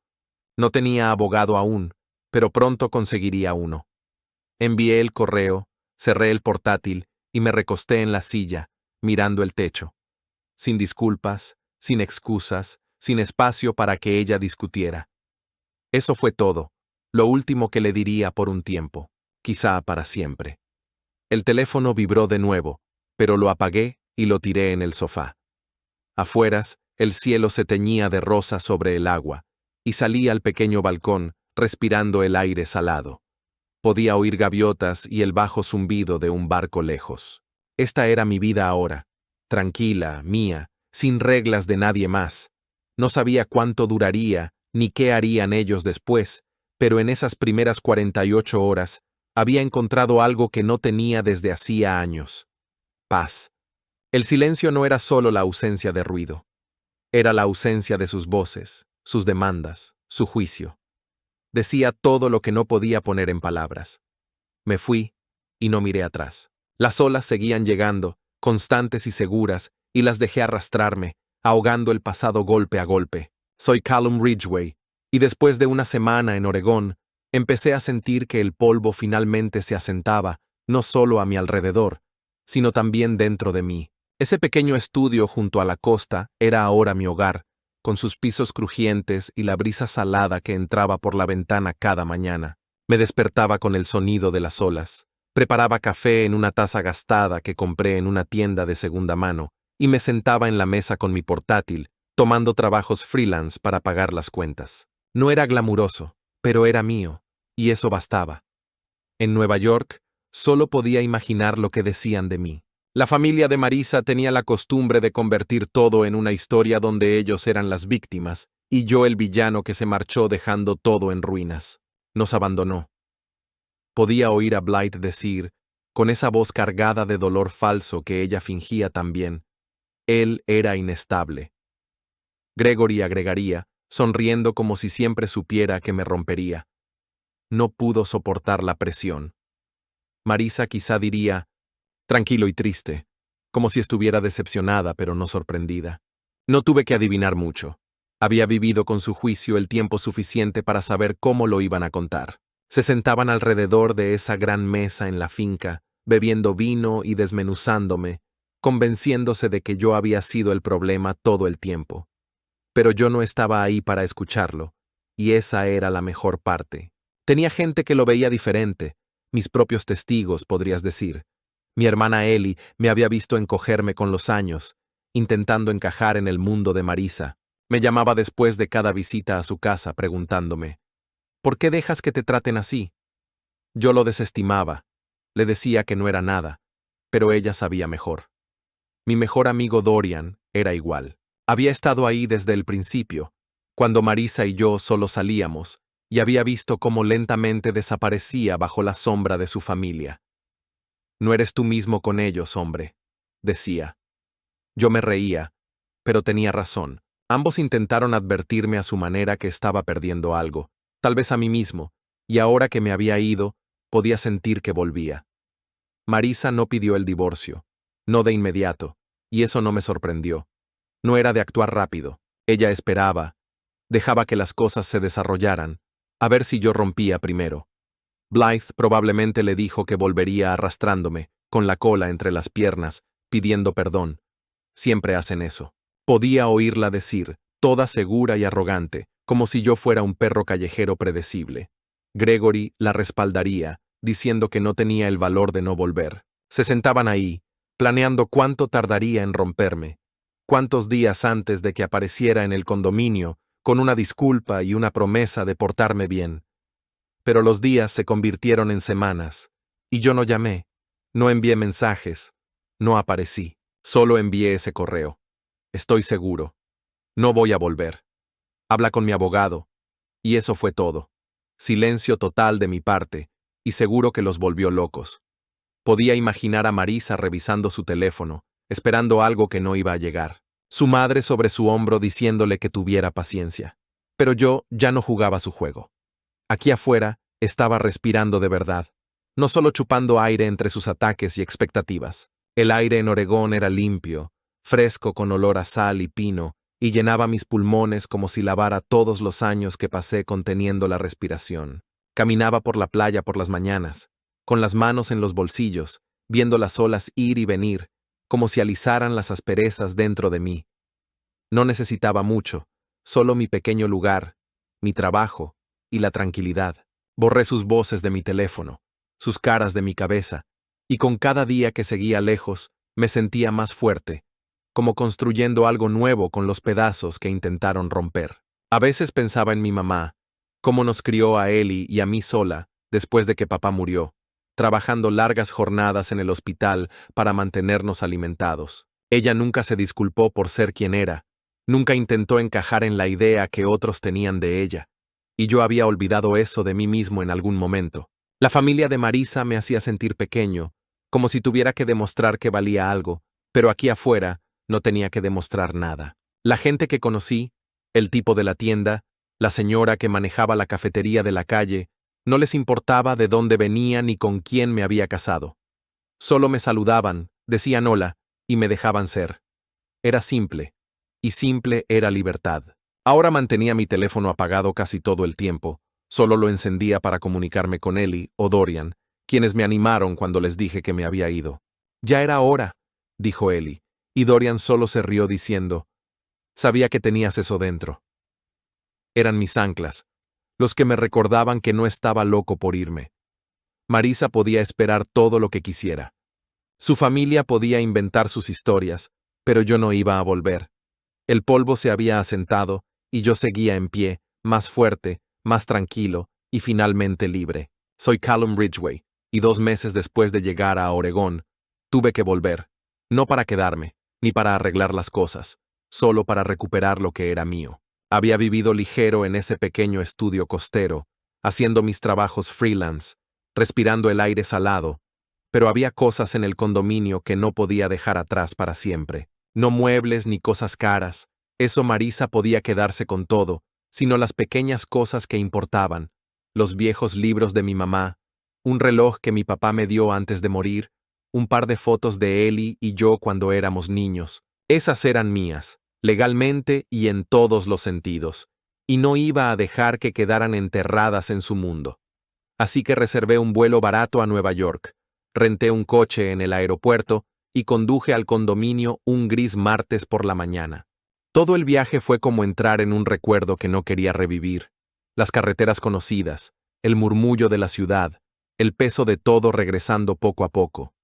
No tenía abogado aún, pero pronto conseguiría uno. Envié el correo, cerré el portátil y me recosté en la silla, mirando el techo. Sin disculpas, sin excusas, sin espacio para que ella discutiera. Eso fue todo, lo último que le diría por un tiempo, quizá para siempre. El teléfono vibró de nuevo, pero lo apagué y lo tiré en el sofá. Afueras, el cielo se teñía de rosa sobre el agua, y salí al pequeño balcón, respirando el aire salado. Podía oír gaviotas y el bajo zumbido de un barco lejos. Esta era mi vida ahora, tranquila, mía, sin reglas de nadie más. No sabía cuánto duraría, ni qué harían ellos después, pero en esas primeras 48 horas había encontrado algo que no tenía desde hacía años. Paz. El silencio no era solo la ausencia de ruido. Era la ausencia de sus voces, sus demandas, su juicio. Decía todo lo que no podía poner en palabras. Me fui y no miré atrás. Las olas seguían llegando, constantes y seguras, y las dejé arrastrarme, ahogando el pasado golpe a golpe. Soy Callum Ridgway, y después de una semana en Oregón, empecé a sentir que el polvo finalmente se asentaba, no solo a mi alrededor, sino también dentro de mí. Ese pequeño estudio junto a la costa era ahora mi hogar, con sus pisos crujientes y la brisa salada que entraba por la ventana cada mañana. Me despertaba con el sonido de las olas. Preparaba café en una taza gastada que compré en una tienda de segunda mano, y me sentaba en la mesa con mi portátil, tomando trabajos freelance para pagar las cuentas. No era glamuroso, pero era mío, y eso bastaba. En Nueva York, solo podía imaginar lo que decían de mí. La familia de Marisa tenía la costumbre de convertir todo en una historia donde ellos eran las víctimas, y yo el villano que se marchó dejando todo en ruinas. Nos abandonó. Podía oír a Blythe decir, con esa voz cargada de dolor falso que ella fingía también, él era inestable. Gregory agregaría, sonriendo como si siempre supiera que me rompería. No pudo soportar la presión. Marisa quizá diría, tranquilo y triste, como si estuviera decepcionada pero no sorprendida. No tuve que adivinar mucho. Había vivido con su juicio el tiempo suficiente para saber cómo lo iban a contar. Se sentaban alrededor de esa gran mesa en la finca, bebiendo vino y desmenuzándome, convenciéndose de que yo había sido el problema todo el tiempo. Pero yo no estaba ahí para escucharlo, y esa era la mejor parte. Tenía gente que lo veía diferente, mis propios testigos, podrías decir. Mi hermana Ellie me había visto encogerme con los años, intentando encajar en el mundo de Marisa. Me llamaba después de cada visita a su casa preguntándome, ¿por qué dejas que te traten así? Yo lo desestimaba, le decía que no era nada, pero ella sabía mejor. Mi mejor amigo Dorian era igual. Había estado ahí desde el principio, cuando Marisa y yo solo salíamos, y había visto cómo lentamente desaparecía bajo la sombra de su familia. No eres tú mismo con ellos, hombre, decía. Yo me reía, pero tenía razón. Ambos intentaron advertirme a su manera que estaba perdiendo algo, tal vez a mí mismo, y ahora que me había ido, podía sentir que volvía. Marisa no pidió el divorcio, no de inmediato, y eso no me sorprendió. No era de actuar rápido. Ella esperaba, dejaba que las cosas se desarrollaran, a ver si yo rompía primero. Blythe probablemente le dijo que volvería arrastrándome, con la cola entre las piernas, pidiendo perdón. Siempre hacen eso. Podía oírla decir, toda segura y arrogante, como si yo fuera un perro callejero predecible. Gregory la respaldaría, diciendo que no tenía el valor de no volver. Se sentaban ahí, planeando cuánto tardaría en romperme, cuántos días antes de que apareciera en el condominio, con una disculpa y una promesa de portarme bien. Pero los días se convirtieron en semanas, y yo no llamé, no envié mensajes, no aparecí, solo envié ese correo. Estoy seguro. No voy a volver. Habla con mi abogado. Y eso fue todo. Silencio total de mi parte, y seguro que los volvió locos. Podía imaginar a Marisa revisando su teléfono, esperando algo que no iba a llegar. Su madre sobre su hombro diciéndole que tuviera paciencia. Pero yo ya no jugaba su juego. Aquí afuera estaba respirando de verdad, no solo chupando aire entre sus ataques y expectativas. El aire en Oregón era limpio, fresco con olor a sal y pino, y llenaba mis pulmones como si lavara todos los años que pasé conteniendo la respiración. Caminaba por la playa por las mañanas, con las manos en los bolsillos, viendo las olas ir y venir, como si alisaran las asperezas dentro de mí. No necesitaba mucho, solo mi pequeño lugar, mi trabajo y la tranquilidad. Borré sus voces de mi teléfono, sus caras de mi cabeza, y con cada día que seguía lejos, me sentía más fuerte, como construyendo algo nuevo con los pedazos que intentaron romper. A veces pensaba en mi mamá, cómo nos crió a Ellie y a mí sola después de que papá murió, trabajando largas jornadas en el hospital para mantenernos alimentados. Ella nunca se disculpó por ser quien era, nunca intentó encajar en la idea que otros tenían de ella, y yo había olvidado eso de mí mismo en algún momento. La familia de Marisa me hacía sentir pequeño, como si tuviera que demostrar que valía algo, pero aquí afuera no tenía que demostrar nada. La gente que conocí, el tipo de la tienda, la señora que manejaba la cafetería de la calle, no les importaba de dónde venía ni con quién me había casado. Solo me saludaban, decían hola, y me dejaban ser. Era simple, y simple era libertad. Ahora mantenía mi teléfono apagado casi todo el tiempo, solo lo encendía para comunicarme con Ellie o Dorian, quienes me animaron cuando les dije que me había ido. Ya era hora, dijo Ellie, y Dorian solo se rió diciendo, sabía que tenías eso dentro. Eran mis anclas, los que me recordaban que no estaba loco por irme. Marisa podía esperar todo lo que quisiera. Su familia podía inventar sus historias, pero yo no iba a volver. El polvo se había asentado, y yo seguía en pie, más fuerte, más tranquilo, y finalmente libre. Soy Callum Ridgway, y 2 meses después de llegar a Oregón, tuve que volver, no para quedarme, ni para arreglar las cosas, solo para recuperar lo que era mío. Había vivido ligero en ese pequeño estudio costero, haciendo mis trabajos freelance, respirando el aire salado, pero había cosas en el condominio que no podía dejar atrás para siempre. No muebles ni cosas caras, eso Marisa podía quedarse con todo, sino las pequeñas cosas que importaban, los viejos libros de mi mamá, un reloj que mi papá me dio antes de morir, un par de fotos de Ellie y yo cuando éramos niños. Esas eran mías, legalmente y en todos los sentidos, y no iba a dejar que quedaran enterradas en su mundo. Así que reservé un vuelo barato a Nueva York, renté un coche en el aeropuerto y conduje al condominio un gris martes por la mañana. Todo el viaje fue como entrar en un recuerdo que no quería revivir. Las carreteras conocidas, el murmullo de la ciudad, el peso de todo regresando poco a poco.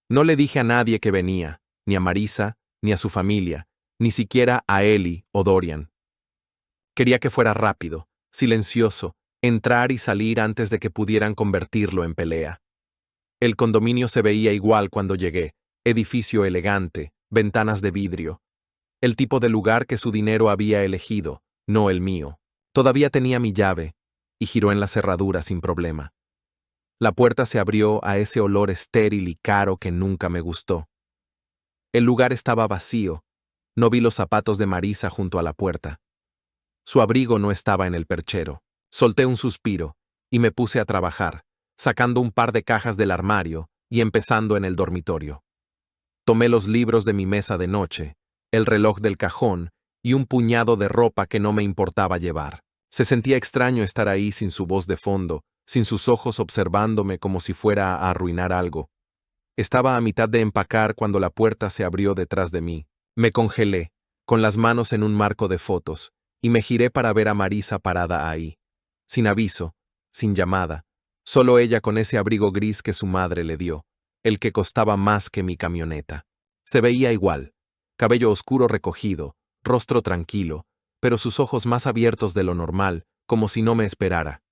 No le dije a nadie que venía, ni a Marisa, ni a su familia, ni siquiera a Ellie o Dorian. Quería que fuera rápido, silencioso, entrar y salir antes de que pudieran convertirlo en pelea. El condominio se veía igual cuando llegué, edificio elegante, ventanas de vidrio. El tipo de lugar que su dinero había elegido, no el mío. Todavía tenía mi llave, y giró en la cerradura sin problema. La puerta se abrió a ese olor estéril y caro que nunca me gustó. El lugar estaba vacío, no vi los zapatos de Marisa junto a la puerta. Su abrigo no estaba en el perchero. Solté un suspiro, y me puse a trabajar, sacando un par de cajas del armario y empezando en el dormitorio. Tomé los libros de mi mesa de noche, el reloj del cajón y un puñado de ropa que no me importaba llevar. Se sentía extraño estar ahí sin su voz de fondo, sin sus ojos observándome como si fuera a arruinar algo. Estaba a mitad de empacar cuando la puerta se abrió detrás de mí. Me congelé, con las manos en un marco de fotos, y me giré para ver a Marisa parada ahí. Sin aviso, sin llamada, solo ella con ese abrigo gris que su madre le dio, el que costaba más que mi camioneta. Se veía igual, cabello oscuro recogido, rostro tranquilo, pero sus ojos más abiertos de lo normal, como si no me esperara.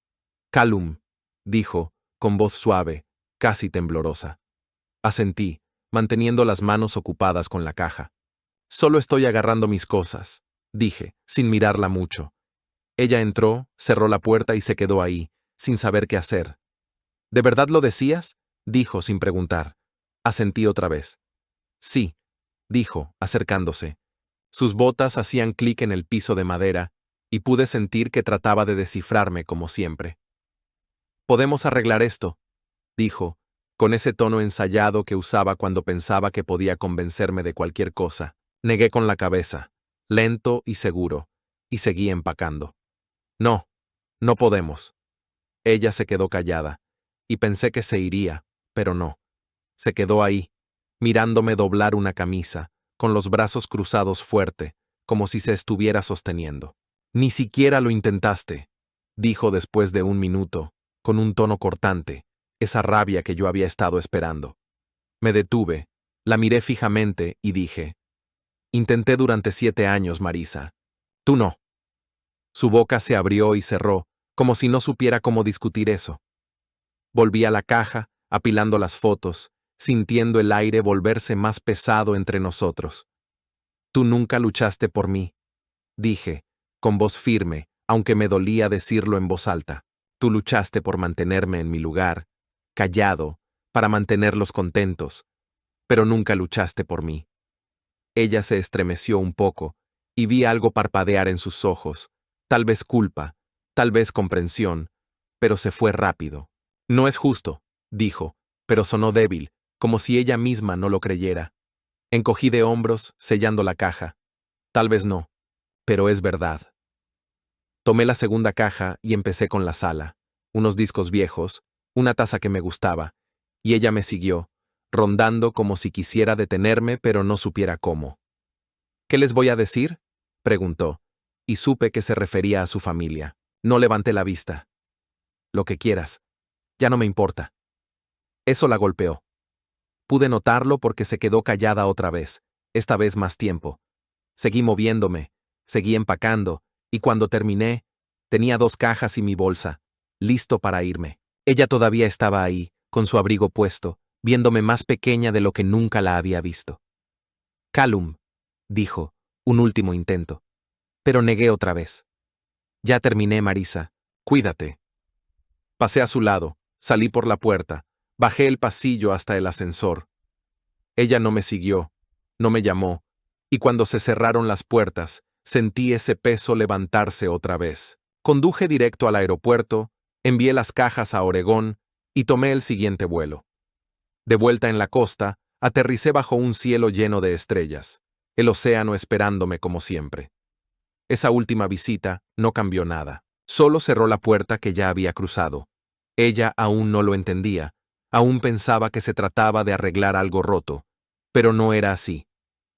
«Callum», dijo, con voz suave, casi temblorosa. Asentí, manteniendo las manos ocupadas con la caja. «Solo estoy agarrando mis cosas», dije, sin mirarla mucho. Ella entró, cerró la puerta y se quedó ahí, sin saber qué hacer. «¿De verdad lo decías?», dijo sin preguntar. Asentí otra vez. «Sí», dijo, acercándose. Sus botas hacían clic en el piso de madera, y pude sentir que trataba de descifrarme como siempre. «Podemos arreglar esto», dijo, con ese tono ensayado que usaba cuando pensaba que podía convencerme de cualquier cosa. Negué con la cabeza, lento y seguro, y seguí empacando. «No, no podemos». Ella se quedó callada, y pensé que se iría, pero no. Se quedó ahí, mirándome doblar una camisa, con los brazos cruzados fuerte, como si se estuviera sosteniendo. «Ni siquiera lo intentaste», dijo después de un minuto, con un tono cortante, esa rabia que yo había estado esperando. Me detuve, la miré fijamente y dije: «Intenté durante 7 años, Marisa. Tú no». Su boca se abrió y cerró, como si no supiera cómo discutir eso. Volví a la caja, apilando las fotos, sintiendo el aire volverse más pesado entre nosotros. «Tú nunca luchaste por mí», dije, con voz firme, aunque me dolía decirlo en voz alta. «Tú luchaste por mantenerme en mi lugar, callado, para mantenerlos contentos, pero nunca luchaste por mí». Ella se estremeció un poco, y vi algo parpadear en sus ojos, tal vez culpa, tal vez comprensión, pero se fue rápido. «No es justo», dijo, pero sonó débil, como si ella misma no lo creyera. Encogí de hombros, sellando la caja. «Tal vez no, pero es verdad». Tomé la segunda caja y empecé con la sala, unos discos viejos, una taza que me gustaba, y ella me siguió, rondando como si quisiera detenerme pero no supiera cómo. «¿Qué les voy a decir?», preguntó, y supe que se refería a su familia. No levanté la vista. «Lo que quieras. Ya no me importa». Eso la golpeó. Pude notarlo porque se quedó callada otra vez, esta vez más tiempo. Seguí moviéndome, seguí empacando, y cuando terminé, tenía 2 cajas y mi bolsa, listo para irme. Ella todavía estaba ahí, con su abrigo puesto, viéndome más pequeña de lo que nunca la había visto. «Callum», dijo, un último intento. Pero negué otra vez. «Ya terminé, Marisa. Cuídate». Pasé a su lado, salí por la puerta, bajé el pasillo hasta el ascensor. Ella no me siguió, no me llamó, y cuando se cerraron las puertas, sentí ese peso levantarse otra vez. Conduje directo al aeropuerto, envié las cajas a Oregón y tomé el siguiente vuelo. De vuelta en la costa, aterricé bajo un cielo lleno de estrellas, el océano esperándome como siempre. Esa última visita no cambió nada. Solo cerró la puerta que ya había cruzado. Ella aún no lo entendía, aún pensaba que se trataba de arreglar algo roto, pero no era así.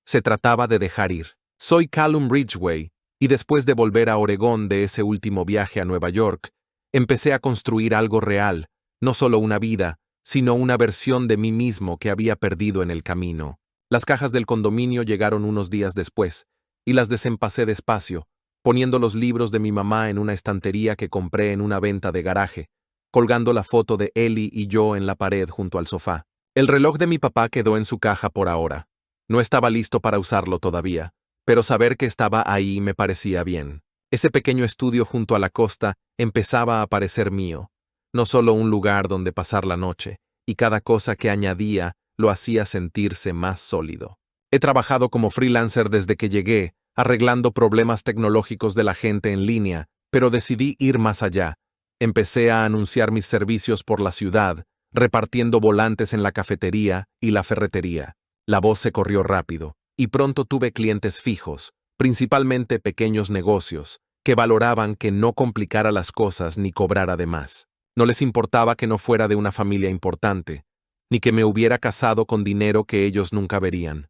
Se trataba de dejar ir. Soy Callum Ridgway, y después de volver a Oregón de ese último viaje a Nueva York, empecé a construir algo real, no solo una vida, sino una versión de mí mismo que había perdido en el camino. Las cajas del condominio llegaron unos días después, y las desempacé despacio, poniendo los libros de mi mamá en una estantería que compré en una venta de garaje, colgando la foto de Ellie y yo en la pared junto al sofá. El reloj de mi papá quedó en su caja por ahora. No estaba listo para usarlo todavía, pero saber que estaba ahí me parecía bien. Ese pequeño estudio junto a la costa empezaba a parecer mío, no solo un lugar donde pasar la noche, y cada cosa que añadía lo hacía sentirse más sólido. He trabajado como freelancer desde que llegué, arreglando problemas tecnológicos de la gente en línea, pero decidí ir más allá. Empecé a anunciar mis servicios por la ciudad, repartiendo volantes en la cafetería y la ferretería. La voz se corrió rápido, y pronto tuve clientes fijos, principalmente pequeños negocios, que valoraban que no complicara las cosas ni cobrara de más. No les importaba que no fuera de una familia importante, ni que me hubiera casado con dinero que ellos nunca verían.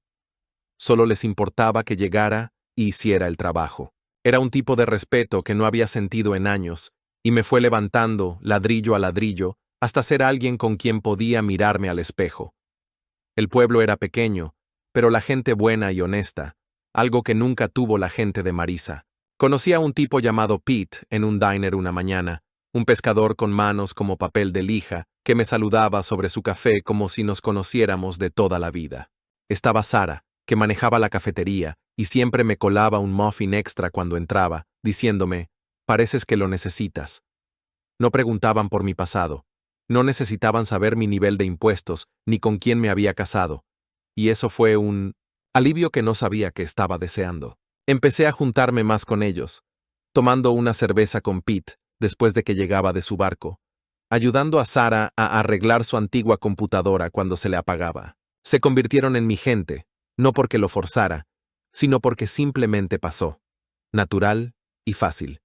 Solo les importaba que llegara y hiciera el trabajo. Era un tipo de respeto que no había sentido en años, y me fue levantando, ladrillo a ladrillo, hasta ser alguien con quien podía mirarme al espejo. El pueblo era pequeño, pero la gente buena y honesta, algo que nunca tuvo la gente de Marisa. Conocí a un tipo llamado Pete en un diner una mañana, un pescador con manos como papel de lija, que me saludaba sobre su café como si nos conociéramos de toda la vida. Estaba Sara, que manejaba la cafetería, y siempre me colaba un muffin extra cuando entraba, diciéndome, «Pareces que lo necesitas». No preguntaban por mi pasado. No necesitaban saber mi nivel de impuestos, ni con quién me había casado. Y eso fue un alivio que no sabía que estaba deseando. Empecé a juntarme más con ellos, tomando una cerveza con Pete, después de que llegaba de su barco, ayudando a Sara a arreglar su antigua computadora cuando se le apagaba. Se convirtieron en mi gente, no porque lo forzara, sino porque simplemente pasó. Natural y fácil.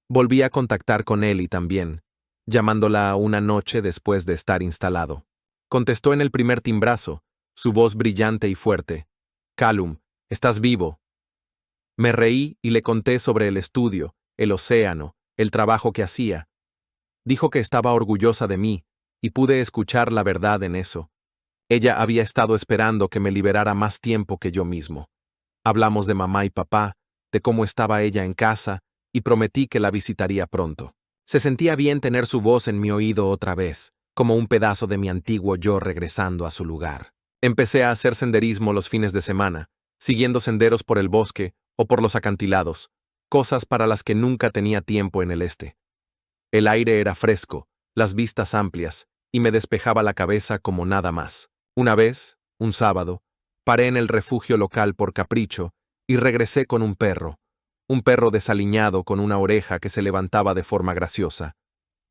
Volví a contactar con Ellie también, llamándola una noche después de estar instalado. Contestó en el primer timbrazo, su voz brillante y fuerte. «Callum, estás vivo». Me reí y le conté sobre el estudio, el océano, el trabajo que hacía. Dijo que estaba orgullosa de mí, y pude escuchar la verdad en eso. Ella había estado esperando que me liberara más tiempo que yo mismo. Hablamos de mamá y papá, de cómo estaba ella en casa, y prometí que la visitaría pronto. Se sentía bien tener su voz en mi oído otra vez, como un pedazo de mi antiguo yo regresando a su lugar. Empecé a hacer senderismo los fines de semana, siguiendo senderos por el bosque o por los acantilados, cosas para las que nunca tenía tiempo en el este. El aire era fresco, las vistas amplias, y me despejaba la cabeza como nada más. Una vez, un sábado, paré en el refugio local por capricho y regresé con un perro desaliñado con una oreja que se levantaba de forma graciosa.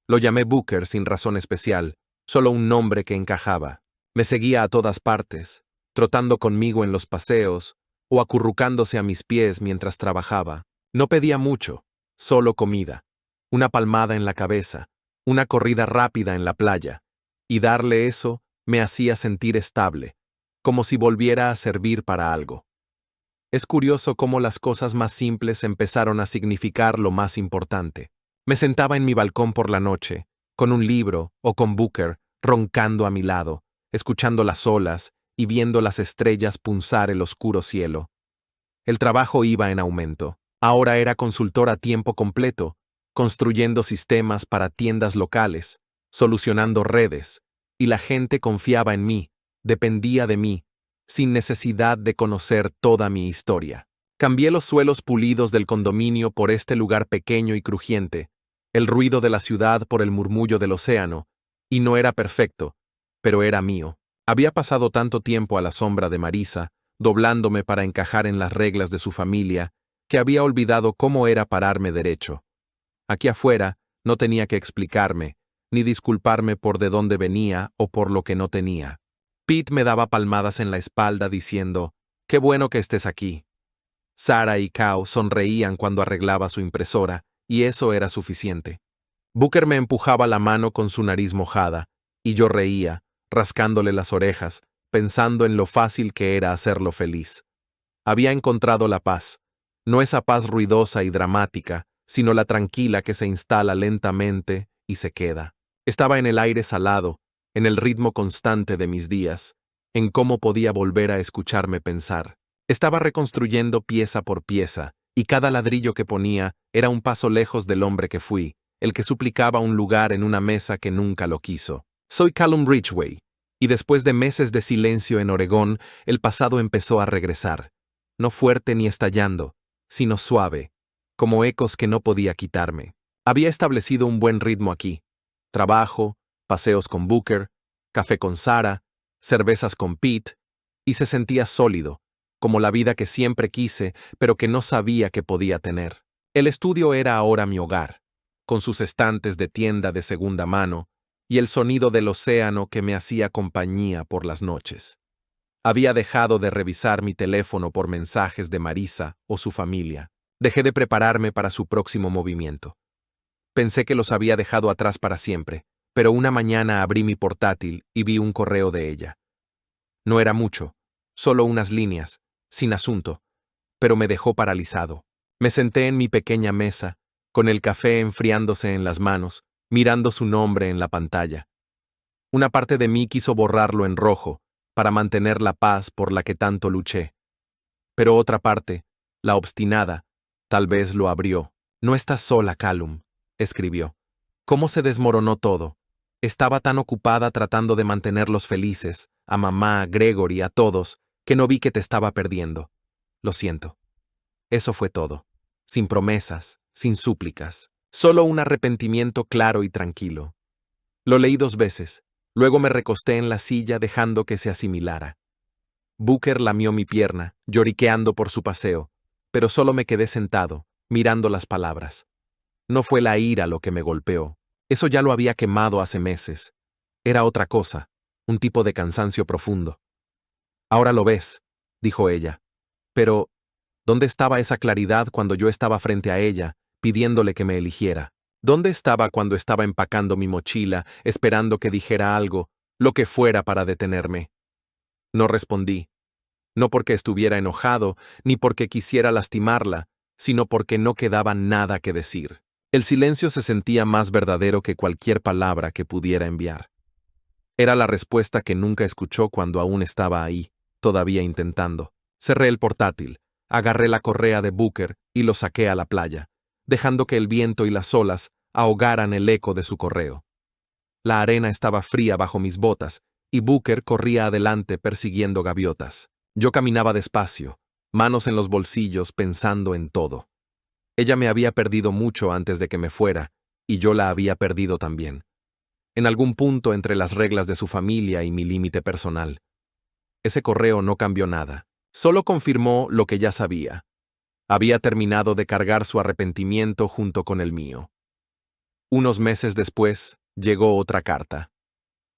Lo llamé Booker sin razón especial, solo un nombre que encajaba. Me seguía a todas partes, trotando conmigo en los paseos o acurrucándose a mis pies mientras trabajaba. No pedía mucho, solo comida, una palmada en la cabeza, una corrida rápida en la playa, y darle eso me hacía sentir estable, como si volviera a servir para algo. Es curioso cómo las cosas más simples empezaron a significar lo más importante. Me sentaba en mi balcón por la noche, con un libro o con Booker, roncando a mi lado, escuchando las olas y viendo las estrellas punzar el oscuro cielo. El trabajo iba en aumento. Ahora era consultor a tiempo completo, construyendo sistemas para tiendas locales, solucionando redes, y la gente confiaba en mí, dependía de mí, sin necesidad de conocer toda mi historia. Cambié los suelos pulidos del condominio por este lugar pequeño y crujiente, el ruido de la ciudad por el murmullo del océano, y no era perfecto, pero era mío. Había pasado tanto tiempo a la sombra de Marisa, doblándome para encajar en las reglas de su familia, que había olvidado cómo era pararme derecho. Aquí afuera no tenía que explicarme, ni disculparme por de dónde venía o por lo que no tenía. Pete me daba palmadas en la espalda diciendo, «Qué bueno que estés aquí». Sara y Kao sonreían cuando arreglaba su impresora, y eso era suficiente. Booker me empujaba la mano con su nariz mojada, y yo reía, rascándole las orejas, pensando en lo fácil que era hacerlo feliz. Había encontrado la paz, no esa paz ruidosa y dramática, sino la tranquila que se instala lentamente y se queda. Estaba en el aire salado, en el ritmo constante de mis días, en cómo podía volver a escucharme pensar. Estaba reconstruyendo pieza por pieza, y cada ladrillo que ponía era un paso lejos del hombre que fui, el que suplicaba un lugar en una mesa que nunca lo quiso. Soy Callum Ridgway, y después de meses de silencio en Oregón, el pasado empezó a regresar, no fuerte ni estallando, sino suave, como ecos que no podía quitarme. Había establecido un buen ritmo aquí. Trabajo, paseos con Booker, café con Sara, cervezas con Pete, y se sentía sólido, como la vida que siempre quise, pero que no sabía que podía tener. El estudio era ahora mi hogar, con sus estantes de tienda de segunda mano y el sonido del océano que me hacía compañía por las noches. Había dejado de revisar mi teléfono por mensajes de Marisa o su familia. Dejé de prepararme para su próximo movimiento. Pensé que los había dejado atrás para siempre, pero una mañana abrí mi portátil y vi un correo de ella. No era mucho, solo unas líneas, sin asunto, pero me dejó paralizado. Me senté en mi pequeña mesa, con el café enfriándose en las manos, mirando su nombre en la pantalla. Una parte de mí quiso borrarlo en rojo, para mantener la paz por la que tanto luché. Pero otra parte, la obstinada, tal vez lo abrió. No estás sola, Callum, escribió. ¿Cómo se desmoronó todo? Estaba tan ocupada tratando de mantenerlos felices, a mamá, a Gregory, a todos, que no vi que te estaba perdiendo. Lo siento. Eso fue todo. Sin promesas, sin súplicas. Solo un arrepentimiento claro y tranquilo. Lo leí 2 veces. Luego me recosté en la silla dejando que se asimilara. Booker lamió mi pierna, lloriqueando por su paseo, pero solo me quedé sentado, mirando las palabras. No fue la ira lo que me golpeó. Eso ya lo había quemado hace meses. Era otra cosa, un tipo de cansancio profundo. Ahora lo ves, dijo ella. Pero, ¿dónde estaba esa claridad cuando yo estaba frente a ella, pidiéndole que me eligiera? ¿Dónde estaba cuando estaba empacando mi mochila, esperando que dijera algo, lo que fuera para detenerme? No respondí. No porque estuviera enojado, ni porque quisiera lastimarla, sino porque no quedaba nada que decir. El silencio se sentía más verdadero que cualquier palabra que pudiera enviar. Era la respuesta que nunca escuchó cuando aún estaba ahí, todavía intentando. Cerré el portátil, agarré la correa de Booker y lo saqué a la playa, dejando que el viento y las olas ahogaran el eco de su correo. La arena estaba fría bajo mis botas, y Booker corría adelante persiguiendo gaviotas. Yo caminaba despacio, manos en los bolsillos, pensando en todo. Ella me había perdido mucho antes de que me fuera, y yo la había perdido también. En algún punto entre las reglas de su familia y mi límite personal. Ese correo no cambió nada, solo confirmó lo que ya sabía. Había terminado de cargar su arrepentimiento junto con el mío. Unos meses después, llegó otra carta.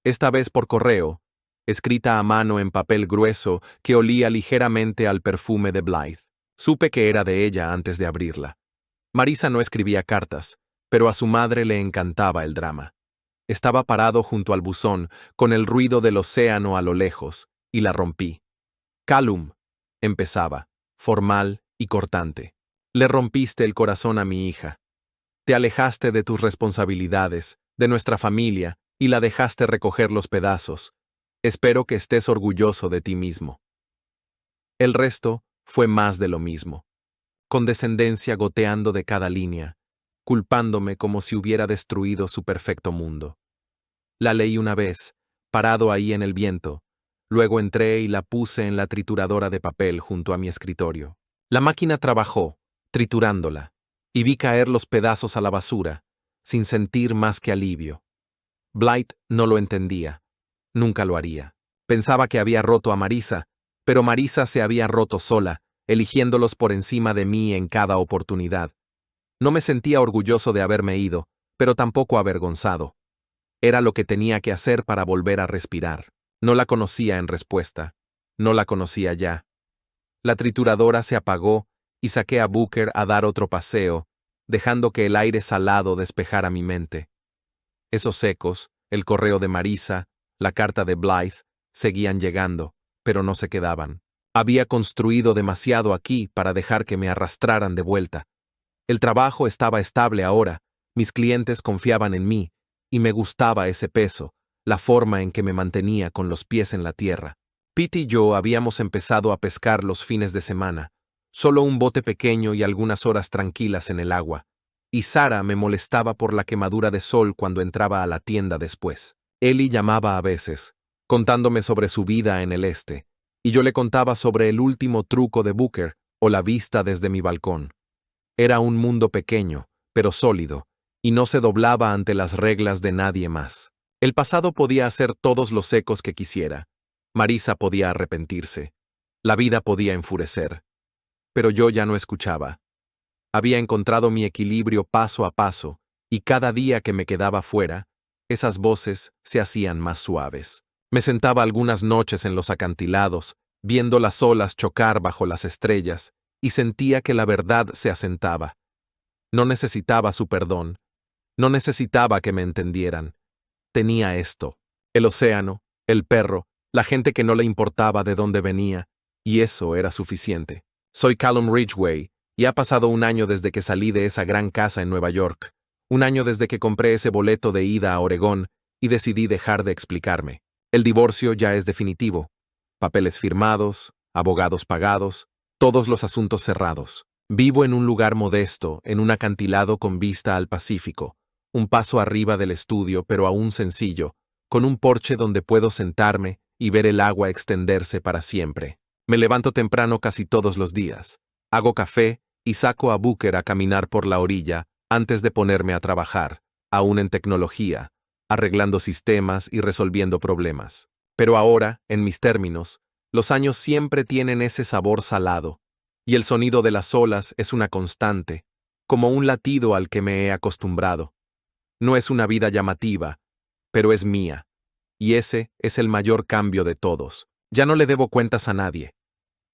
Esta vez por correo, escrita a mano en papel grueso que olía ligeramente al perfume de Blythe. Supe que era de ella antes de abrirla. Marisa no escribía cartas, pero a su madre le encantaba el drama. Estaba parado junto al buzón, con el ruido del océano a lo lejos, y la rompí. Callum, empezaba, formal y cortante. Le rompiste el corazón a mi hija. Te alejaste de tus responsabilidades, de nuestra familia, y la dejaste recoger los pedazos. Espero que estés orgulloso de ti mismo. El resto fue más de lo mismo. Condescendencia goteando de cada línea, culpándome como si hubiera destruido su perfecto mundo. La leí una vez, parado ahí en el viento. Luego entré y la puse en la trituradora de papel junto a mi escritorio. La máquina trabajó, triturándola, y vi caer los pedazos a la basura, sin sentir más que alivio. Blythe no lo entendía. Nunca lo haría. Pensaba que había roto a Marisa, pero Marisa se había roto sola, eligiéndolos por encima de mí en cada oportunidad. No me sentía orgulloso de haberme ido, pero tampoco avergonzado. Era lo que tenía que hacer para volver a respirar. No la conocía en respuesta. No la conocía ya. La trituradora se apagó y saqué a Booker a dar otro paseo, dejando que el aire salado despejara mi mente. Esos ecos, el correo de Marisa, la carta de Blythe, seguían llegando, pero no se quedaban. Había construido demasiado aquí para dejar que me arrastraran de vuelta. El trabajo estaba estable ahora, mis clientes confiaban en mí, y me gustaba ese peso, la forma en que me mantenía con los pies en la tierra. Pete y yo habíamos empezado a pescar los fines de semana, solo un bote pequeño y algunas horas tranquilas en el agua, y Sara me molestaba por la quemadura de sol cuando entraba a la tienda después. Ellie llamaba a veces, contándome sobre su vida en el este, y yo le contaba sobre el último truco de Booker o la vista desde mi balcón. Era un mundo pequeño, pero sólido, y no se doblaba ante las reglas de nadie más. El pasado podía hacer todos los ecos que quisiera. Marisa podía arrepentirse. La vida podía enfurecer. Pero yo ya no escuchaba. Había encontrado mi equilibrio paso a paso, y cada día que me quedaba fuera, esas voces se hacían más suaves. Me sentaba algunas noches en los acantilados, viendo las olas chocar bajo las estrellas, y sentía que la verdad se asentaba. No necesitaba su perdón, No necesitaba que me entendieran. Tenía esto: el océano, el perro, la gente que no le importaba de dónde venía, y eso era suficiente. Soy Callum Ridgway, y ha pasado un año desde que salí de esa gran casa en Nueva York, un año desde que compré ese boleto de ida a Oregón y decidí dejar de explicarme. El divorcio ya es definitivo. Papeles firmados, abogados pagados, todos los asuntos cerrados. Vivo en un lugar modesto, en un acantilado con vista al Pacífico, un paso arriba del estudio, pero aún sencillo, con un porche donde puedo sentarme y ver el agua extenderse para siempre. Me levanto temprano casi todos los días. Hago café y saco a Booker a caminar por la orilla antes de ponerme a trabajar, aún en tecnología, arreglando sistemas y resolviendo problemas. Pero ahora, en mis términos, los años siempre tienen ese sabor salado, y el sonido de las olas es una constante, como un latido al que me he acostumbrado. No es una vida llamativa, pero es mía, y ese es el mayor cambio de todos. Ya no le debo cuentas a nadie.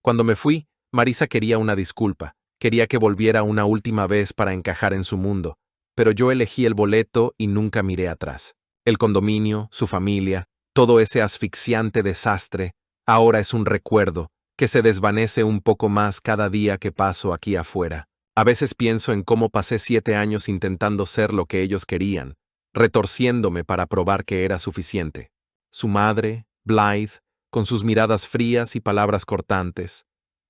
Cuando me fui, Marisa quería una disculpa, quería que volviera una última vez para encajar en su mundo, pero yo elegí el boleto y nunca miré atrás. El condominio, su familia, todo ese asfixiante desastre, ahora es un recuerdo que se desvanece un poco más cada día que paso aquí afuera. A veces pienso en cómo pasé 7 años intentando ser lo que ellos querían, retorciéndome para probar que era suficiente. Su madre, Blythe, con sus miradas frías y palabras cortantes.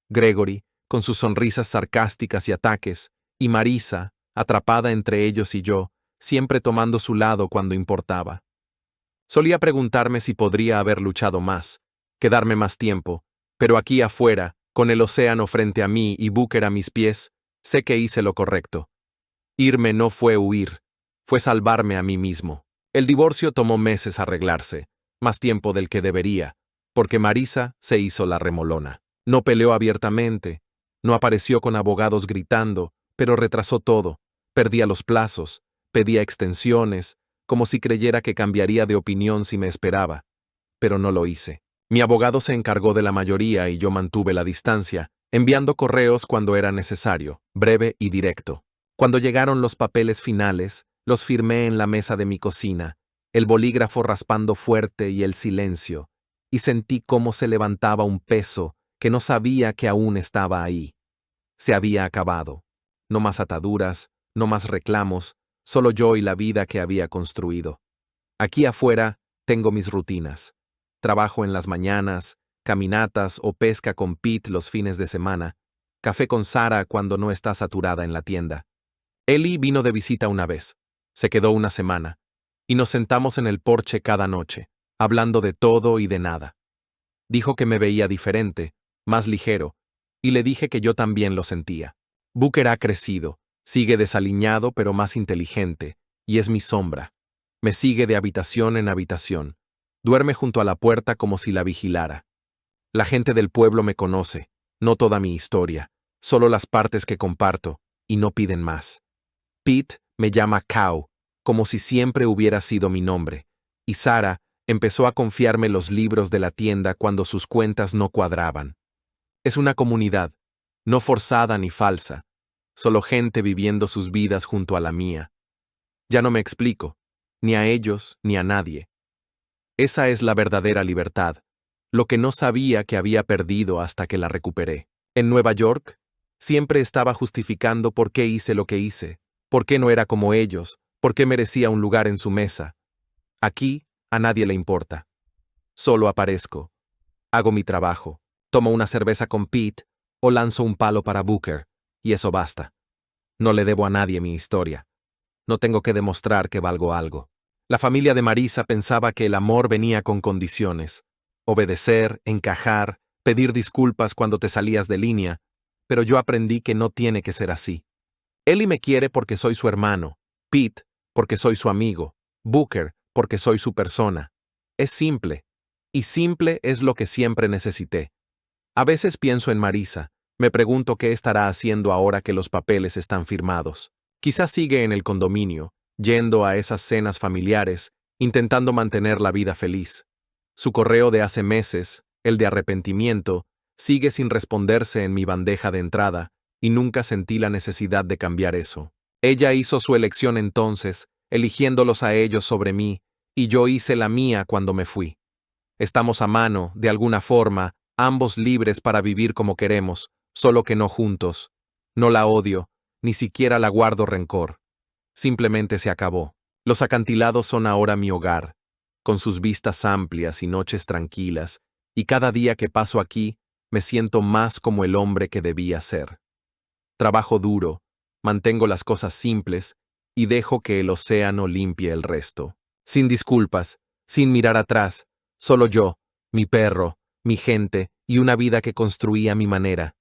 Gregory, con sus sonrisas sarcásticas y ataques. Y Marisa, atrapada entre ellos y yo, siempre tomando su lado cuando importaba. Solía preguntarme si podría haber luchado más, quedarme más tiempo, pero aquí afuera, con el océano frente a mí y Booker a mis pies, sé que hice lo correcto. Irme no fue huir, fue salvarme a mí mismo. El divorcio tomó meses arreglarse, más tiempo del que debería, porque Marisa se hizo la remolona. No peleó abiertamente, no apareció con abogados gritando, pero retrasó todo, perdía los plazos, pedía extensiones, como si creyera que cambiaría de opinión si me esperaba. Pero no lo hice. Mi abogado se encargó de la mayoría y yo mantuve la distancia, enviando correos cuando era necesario, breve y directo. Cuando llegaron los papeles finales, los firmé en la mesa de mi cocina, el bolígrafo raspando fuerte y el silencio, y sentí cómo se levantaba un peso que no sabía que aún estaba ahí. Se había acabado. No más ataduras, no más reclamos, solo yo y la vida que había construido. Aquí afuera tengo mis rutinas. Trabajo en las mañanas, caminatas o pesca con Pete los fines de semana, café con Sara cuando no está saturada en la tienda. Ellie vino de visita una vez, se quedó una semana, y nos sentamos en el porche cada noche, hablando de todo y de nada. Dijo que me veía diferente, más ligero, y le dije que yo también lo sentía. Booker ha crecido, sigue desaliñado pero más inteligente, y es mi sombra. Me sigue de habitación en habitación. Duerme junto a la puerta como si la vigilara. La gente del pueblo me conoce, no toda mi historia, solo las partes que comparto, y no piden más. Pete me llama Cow, como si siempre hubiera sido mi nombre, y Sara empezó a confiarme los libros de la tienda cuando sus cuentas no cuadraban. Es una comunidad, no forzada ni falsa, solo gente viviendo sus vidas junto a la mía. Ya no me explico, ni a ellos ni a nadie. Esa es la verdadera libertad, lo que no sabía que había perdido hasta que la recuperé. En Nueva York, siempre estaba justificando por qué hice lo que hice, por qué no era como ellos, por qué merecía un lugar en su mesa. Aquí, a nadie le importa. Solo aparezco. Hago mi trabajo, tomo una cerveza con Pete o lanzo un palo para Booker, y eso basta. No le debo a nadie mi historia. No tengo que demostrar que valgo algo. La familia de Marisa pensaba que el amor venía con condiciones. Obedecer, encajar, pedir disculpas cuando te salías de línea, pero yo aprendí que no tiene que ser así. Ellie me quiere porque soy su hermano, Pete porque soy su amigo, Booker porque soy su persona. Es simple, y simple es lo que siempre necesité. A veces pienso en Marisa, me pregunto qué estará haciendo ahora que los papeles están firmados. Quizás sigue en el condominio, yendo a esas cenas familiares, intentando mantener la vida feliz. Su correo de hace meses, el de arrepentimiento, sigue sin responderse en mi bandeja de entrada, y nunca sentí la necesidad de cambiar eso. Ella hizo su elección entonces, eligiéndolos a ellos sobre mí, y yo hice la mía cuando me fui. Estamos a mano, de alguna forma, ambos libres para vivir como queremos, solo que no juntos. No la odio, ni siquiera la guardo rencor. Simplemente se acabó. Los acantilados son ahora mi hogar, con sus vistas amplias y noches tranquilas, y cada día que paso aquí, me siento más como el hombre que debía ser. Trabajo duro, mantengo las cosas simples, y dejo que el océano limpie el resto. Sin disculpas, sin mirar atrás, solo yo, mi perro, mi gente y una vida que construí a mi manera.